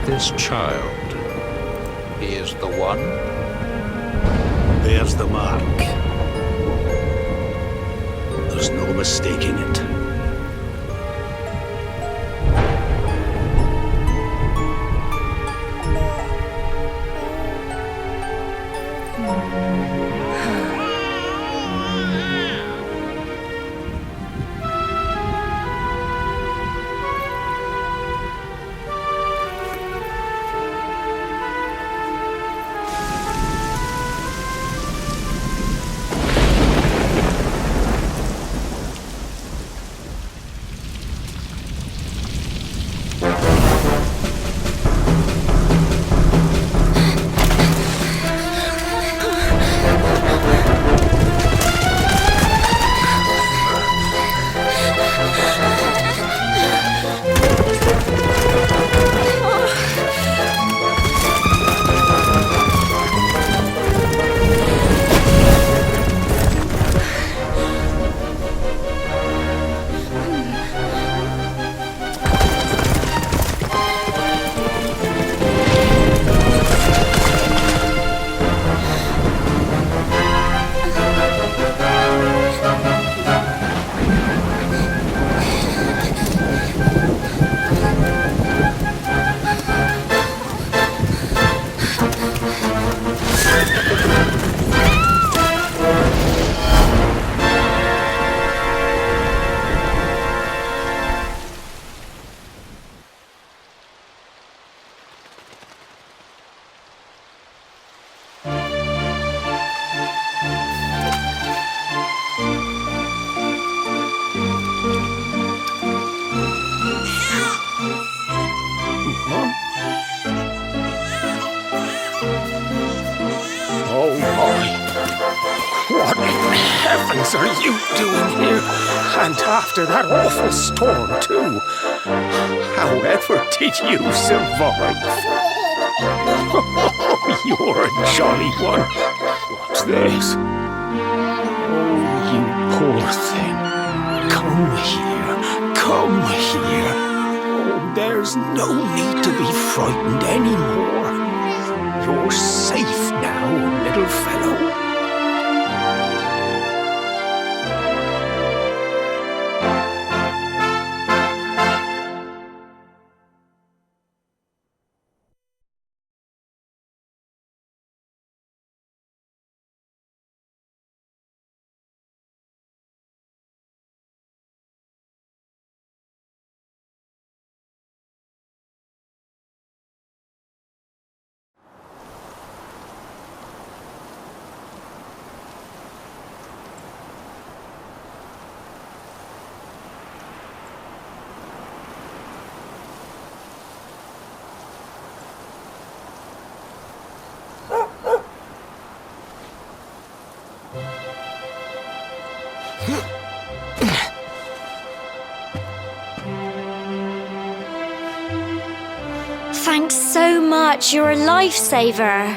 this child. He is the one? There's the mark. There's no mistaking it. What in heavens are you doing here? And after that awful storm, too. However did you survive? Oh, you're a jolly one. What's this? Oh, you poor thing. Come here. Come here. Oh, there's no need to be frightened anymore. You're safe now, little fellow. Thanks so much, you're a lifesaver.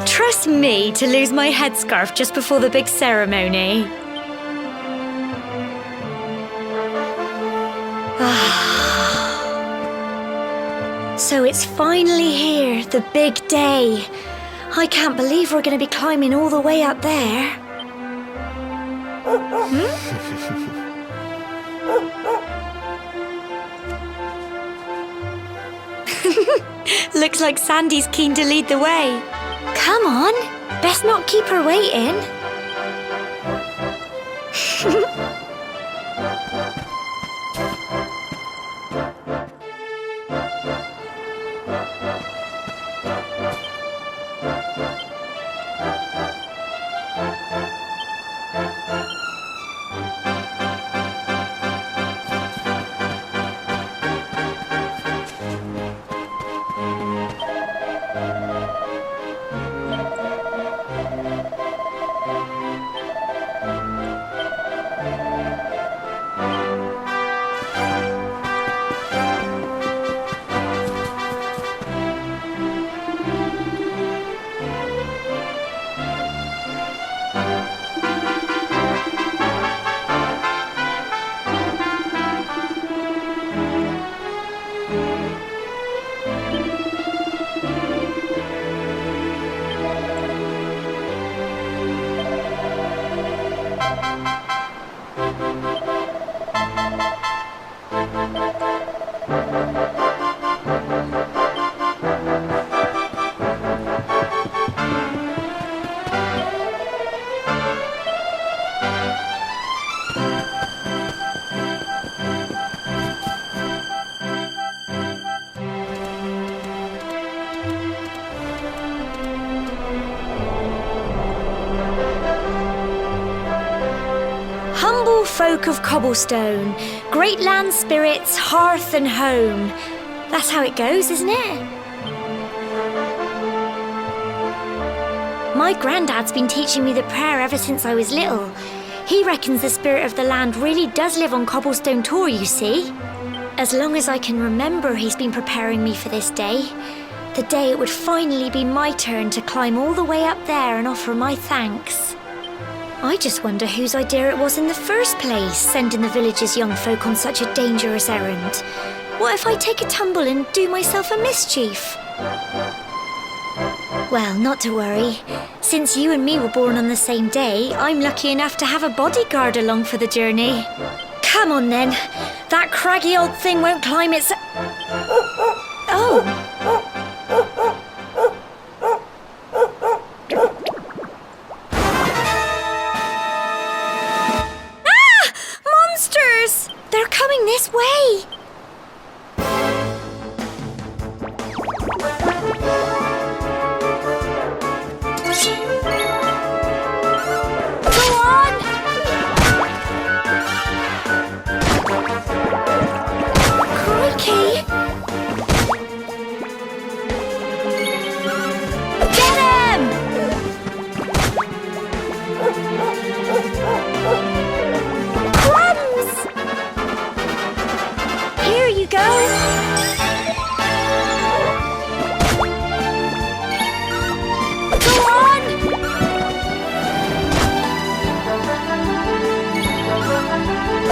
Trust me to lose my headscarf just before the big ceremony. So it's finally here, the big day. I can't believe we're going to be climbing all the way up there. Looks like Sandy's keen to lead the way. Come on, best not keep her waiting. Humble folk of cobblestone, great land spirits, hearth and home. That's how it goes, isn't it? My granddad's been teaching me the prayer ever since I was little. He reckons the spirit of the land really does live on Cobblestone Tor, you see. As long as I can remember, he's been preparing me for this day. The day it would finally be my turn to climb all the way up there and offer my thanks. I just wonder whose idea it was in the first place, sending the village's young folk on such a dangerous errand. What if I take a tumble and do myself a mischief? Well, not to worry. Since you and me were born on the same day, I'm lucky enough to have a bodyguard along for the journey. Come on then. That craggy old thing won't climb its... Oh! They're coming this way! Go on! Crikey! Get him! Crumbs! Here you go! Go on!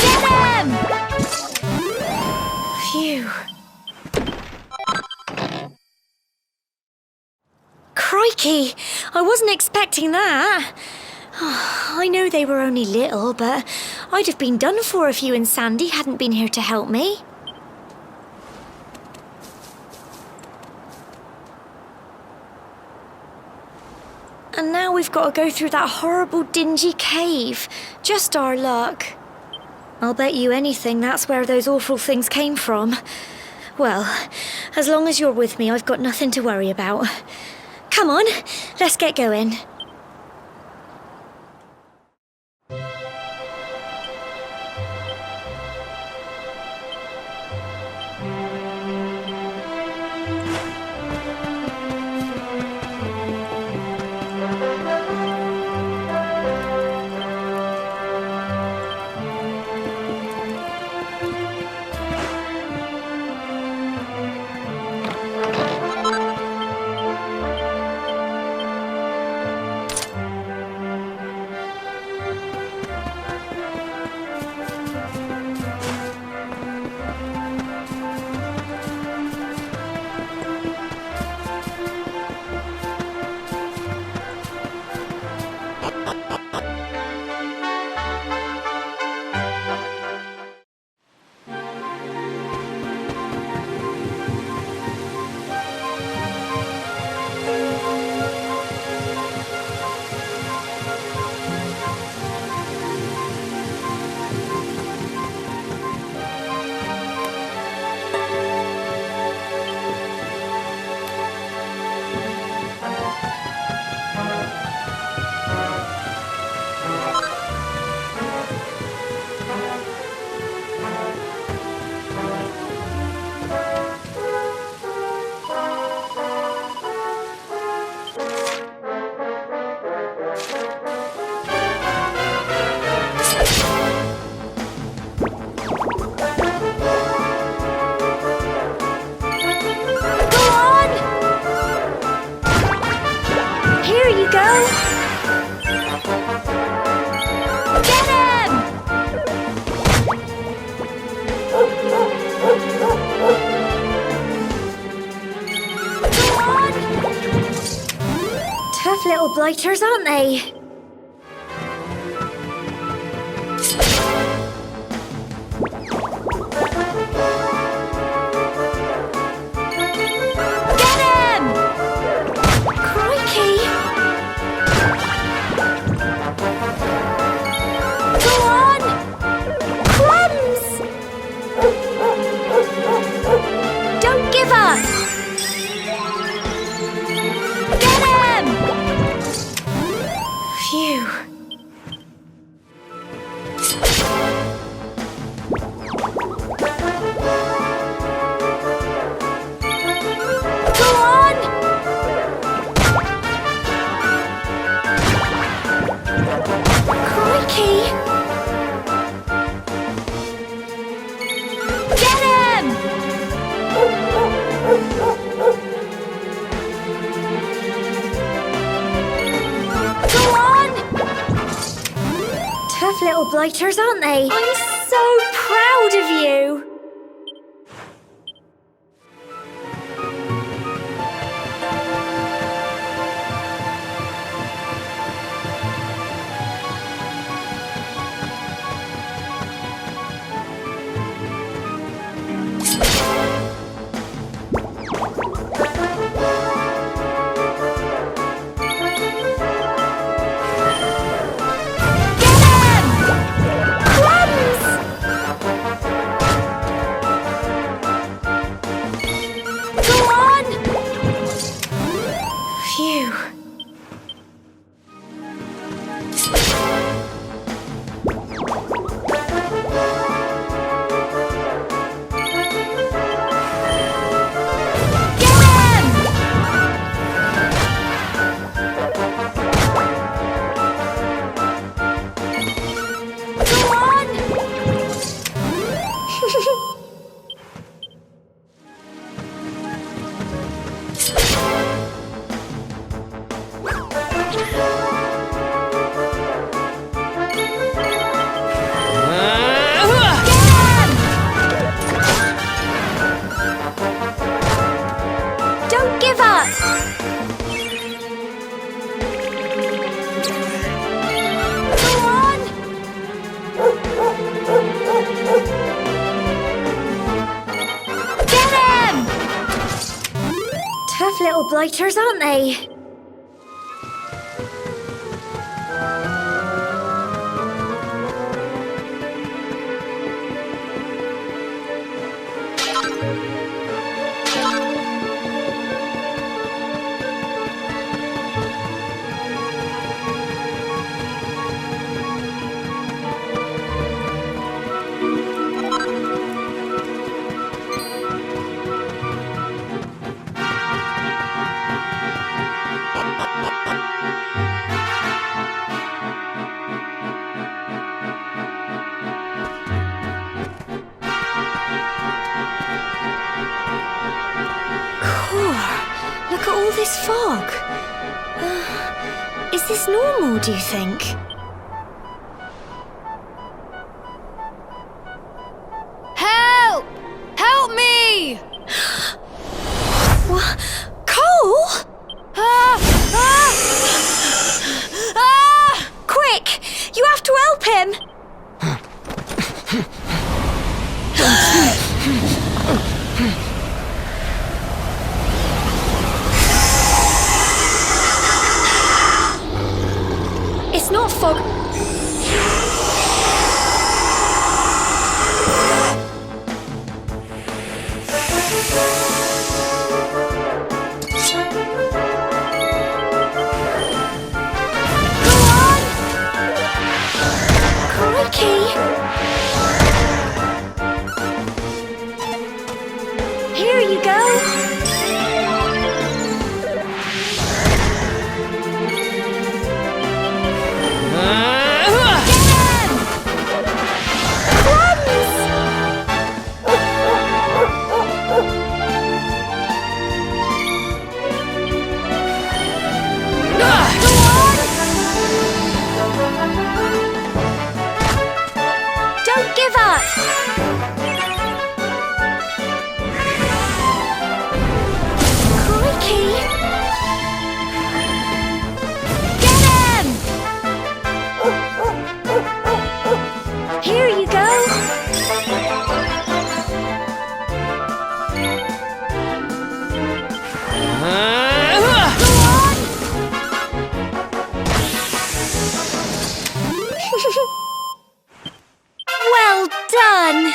Get him! Phew. Crikey! I wasn't expecting that. I know they were only little, but I'd have been done for if you and Sandy hadn't been here to help me. And now we've got to go through that horrible dingy cave. Just our luck. I'll bet you anything that's where those awful things came from. Well, as long as you're with me, I've got nothing to worry about. Come on, let's get going. Tough little blighters, aren't they? blighters, aren't they? I'm so proud of you! Phew. Don't give up! Go on! Get him! Tough little blighters, aren't they? Look at all this fog. Is this normal, do you think? Help! Help me! What? Cole? Quick! You have to help him! It's not fog. Go on! Crikey! Here you go. Don't give up! Crikey! Get him! Here you go! Well done!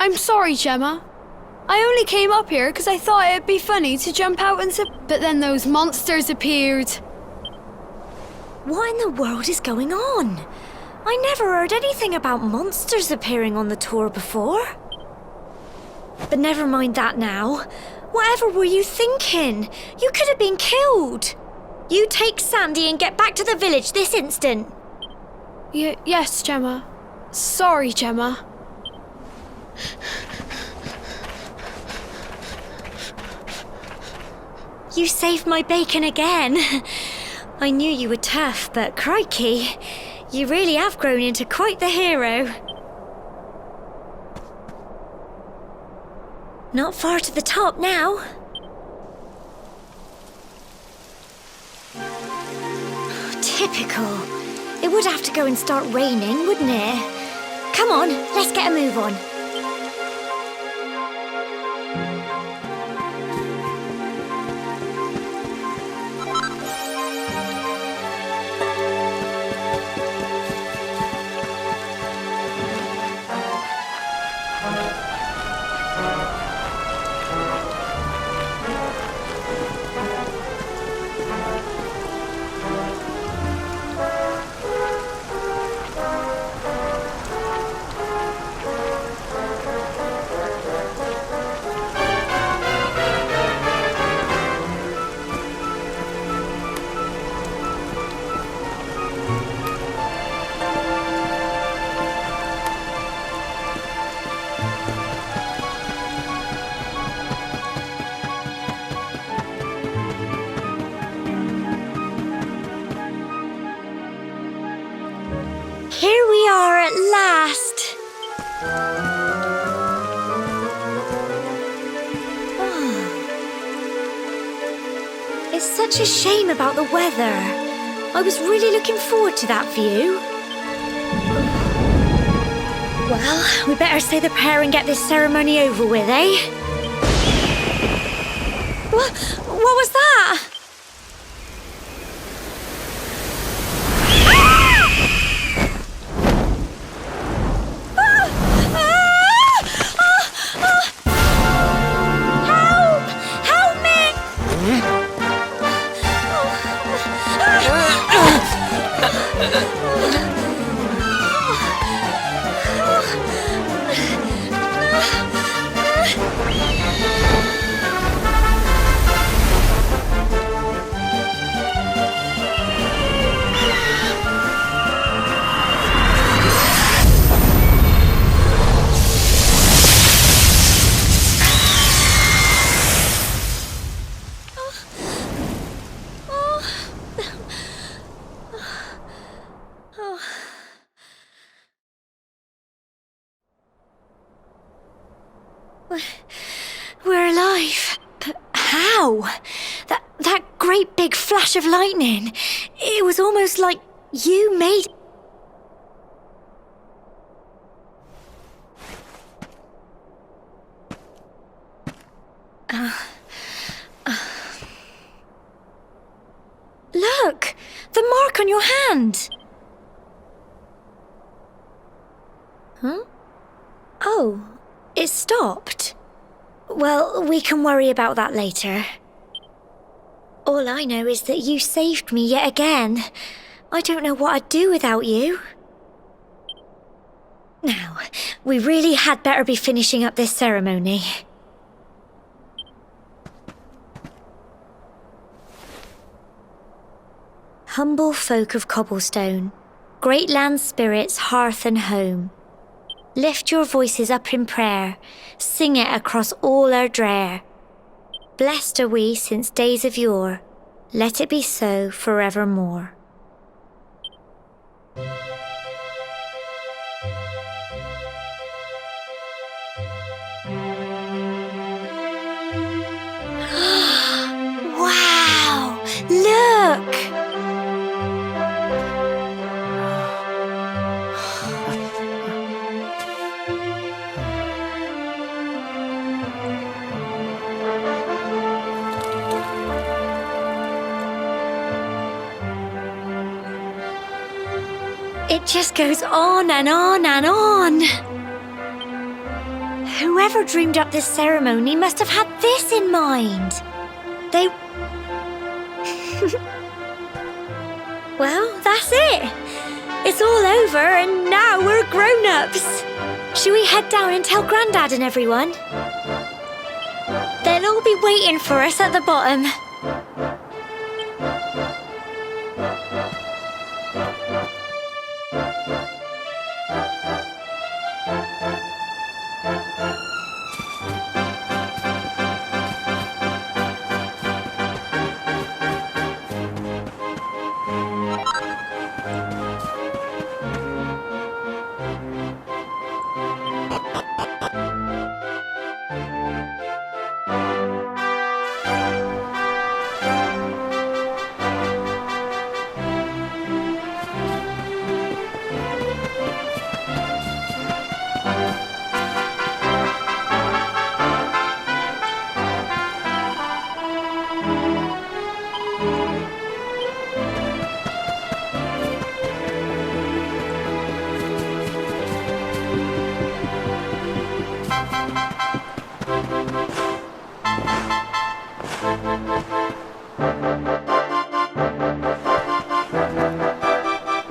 I'm sorry, Gemma. I only came up here because I thought it'd be funny to jump out and but then those monsters appeared. What in the world is going on? I never heard anything about monsters appearing on the tour before. But never mind that now. Whatever were you thinking? You could have been killed. You take Sandy and get back to the village this instant. Yes, Gemma. Sorry, Gemma. You saved my bacon again. I knew you were tough, but crikey, you really have grown into quite the hero. Not far to the top now. Typical. It would have to go and start raining, wouldn't it? Come on, let's get a move on. Here we are at last. Oh. It's such a shame about the weather. I was really looking forward to that view. Well, we better say the prayer and get this ceremony over with, eh? What was that? We're alive. But how? That great big flash of lightning. It was almost like you made... Look! The mark on your hand! Huh? Oh, it stopped. Well, we can worry about that later. All I know is that you saved me yet again. I don't know what I'd do without you. Now, we really had better be finishing up this ceremony. Humble folk of cobblestone, great land spirits, hearth and home, lift your voices up in prayer, sing it across all our drear. Blessed are we since days of yore, let it be so forevermore. Wow! Look! It just goes on and on and on. Whoever dreamed up this ceremony must have had this in mind. They... Well, that's it. It's all over and now we're grown-ups. Should we head down and tell Grandad and everyone? They'll all be waiting for us at the bottom.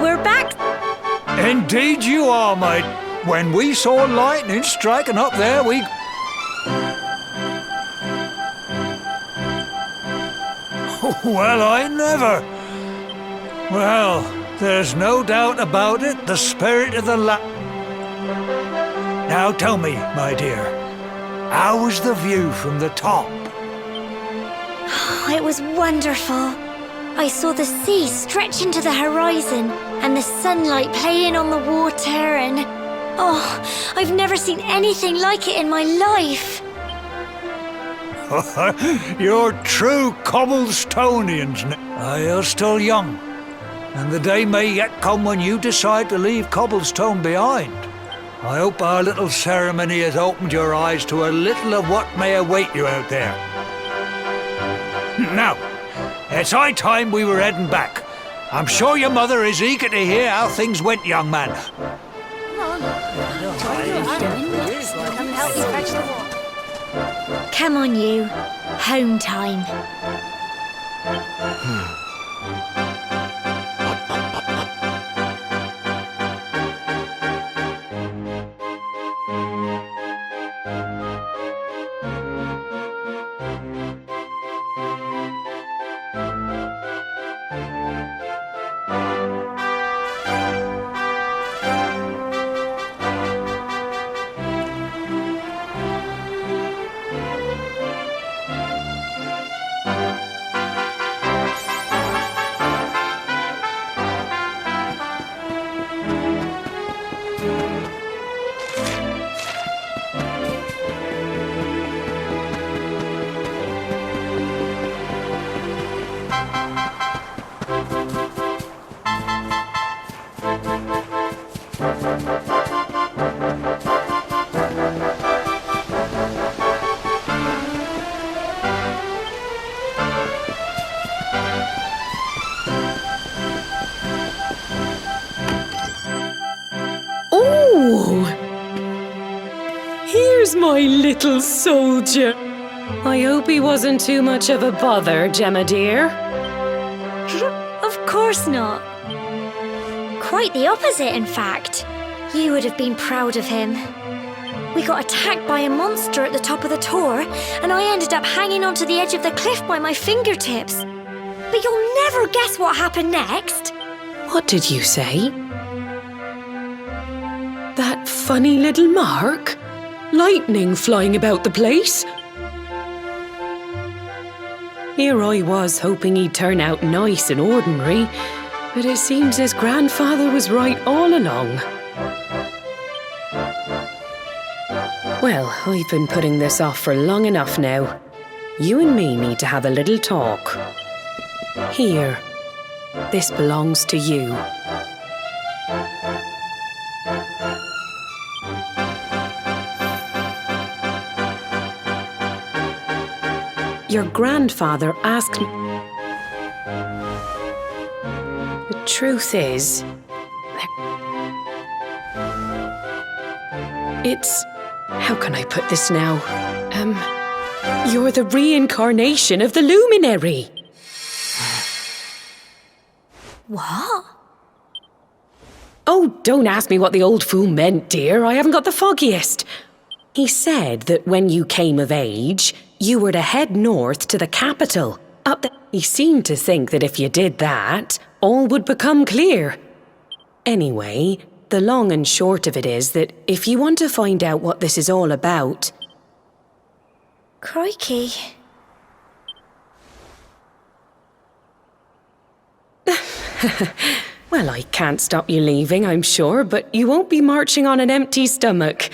We're back. Indeed you are, mate. When we saw lightning striking up there, we... Well, I never... Well, there's no doubt about it, the spirit of the Now tell me, my dear, how was the view from the top? It was wonderful. I saw the sea stretch into the horizon and the sunlight playing on the water and... Oh, I've never seen anything like it in my life. You're true Cobblestonians. You're still young, and the day may yet come when you decide to leave Cobblestone behind. I hope our little ceremony has opened your eyes to a little of what may await you out there. Now, it's high time we were heading back. I'm sure your mother is eager to hear how things went, young man. Come on, you. Home time. Here's my little soldier. I hope he wasn't too much of a bother, Gemma dear. Of course not. Quite the opposite, in fact. You would have been proud of him. We got attacked by a monster at the top of the tor, and I ended up hanging onto the edge of the cliff by my fingertips. But you'll never guess what happened next. What did you say? That funny little mark? Lightning flying about the place? Here I was hoping he'd turn out nice and ordinary, but it seems his grandfather was right all along. Well, I've been putting this off for long enough now. You and me need to have a little talk. Here, this belongs to you. Your grandfather asked me... The truth is... It's... How can I put this now? You're the reincarnation of the luminary. What? Oh, don't ask me what the old fool meant, dear. I haven't got the foggiest. He said that when you came of age, you were to head north to the capital. Up there. He seemed to think that if you did that, all would become clear. Anyway, the long and short of it is that if you want to find out what this is all about... Crikey. Well, I can't stop you leaving, I'm sure, but you won't be marching on an empty stomach.